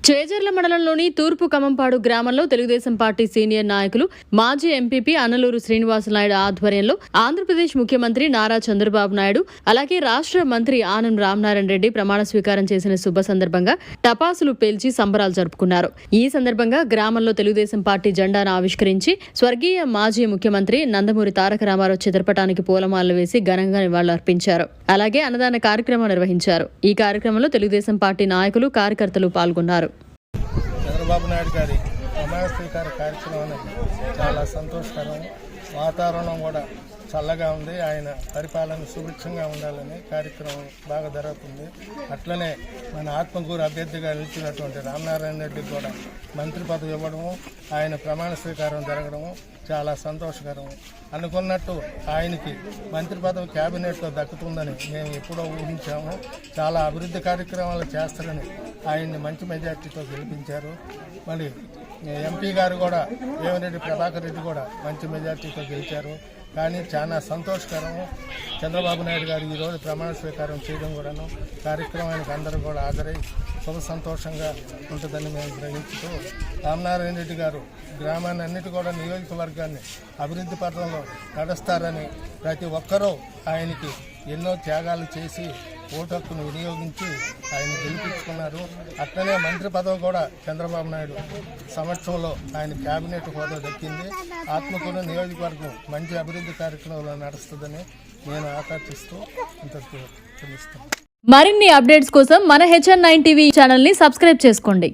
చేజర్ల మండలంలోని తూర్పు కమంపాడు గ్రామంలో తెలుగుదేశం పార్టీ సీనియర్ నాయకులు మాజీ ఎంపీపీ అన్నలూరు శ్రీనివాసనాయుడు ఆధ్వర్యంలో ఆంధ్రప్రదేశ్ ముఖ్యమంత్రి నారా చంద్రబాబు నాయుడు అలాగే రాష్ట్ర మంత్రి ఆనం రామనారాయణ రెడ్డి ప్రమాణ స్వీకారం చేసిన శుభ సందర్భంగా టపాసులు పేల్చి సంబరాలు జరుపుకున్నారు. ఈ సందర్భంగా గ్రామంలో తెలుగుదేశం పార్టీ జెండాను ఆవిష్కరించి స్వర్గీయ మాజీ ముఖ్యమంత్రి నందమూరి తారక రామారావు చిత్రపటానికి పూలమాలలు వేసి ఘనంగా నివాళులర్పించారు. అలాగే అన్నదాన కార్యక్రమం నిర్వహించారు. ఈ కార్యక్రమంలో తెలుగుదేశం పార్టీ నాయకులు కార్యకర్తలు పాల్గొన్నారు. చంద్రబాబు నాయుడు గారి ప్రమాణ స్వీకార కార్యక్రమం చాలా సంతోషకరం. వాతావరణం కూడా చల్లగా ఉంది. ఆయన పరిపాలన సుభిక్షంగా ఉండాలని కార్యక్రమం బాగా జరుగుతుంది. అట్లనే మన ఆత్మకూరు అభ్యర్థిగా నిలిచినటువంటి రామనారాయణ రెడ్డికి కూడా మంత్రి పదవి ఇవ్వడము, ఆయన ప్రమాణ స్వీకారం జరగడము చాలా సంతోషకరం. అనుకున్నట్టు ఆయనకి మంత్రి పదవి క్యాబినెట్లో దక్కుతుందని మేము ఎప్పుడో ఊహించాము. చాలా అభివృద్ధి కార్యక్రమాలు చేస్తారని ఆయన్ని మంచి మెజార్టీతో గెలిపించారు. మరి ఎంపీ గారు కూడా వేమిరెడ్డి ప్రభాకర్ రెడ్డి కూడా మంచి మెజార్టీతో గెలిచారు. కానీ చాలా సంతోషకరము. చంద్రబాబు నాయుడు గారు ఈరోజు ప్రమాణ స్వీకారం చేయడం కూడాను కార్యక్రమానికి అందరూ కూడా హాజరై శుభ సంతోషంగా ఉంటుందని మేము గ్రహించుతూ రామనారాయణ రెడ్డి గారు గ్రామాన్ని అన్నిటి కూడా నియోజకవర్గాన్ని అభివృద్ధి పథంలో నడుస్తారని ప్రతి ఒక్కరూ ఆయనకి ఎన్నో త్యాగాలు చేసి ఓటు హక్కును వినియోగించి ఆయన గెలిపించుకున్నారు. అట్లనే మంత్రి పదవి కూడా చంద్రబాబు నాయుడు సమక్షంలో ఆయన కేబినెట్ హోదా దక్కింది. ఆత్మకూరు నియోజకవర్గం మంచి అభివృద్ధి కార్యక్రమాలు నడుస్తుందని నేను ఆకాంక్షిస్తూ ఇంతకు తెలుస్తాను. మరిన్ని అప్డేట్స్ కోసం మన HN9 టీవీ ఛానల్ని సబ్స్క్రైబ్ చేసుకోండి.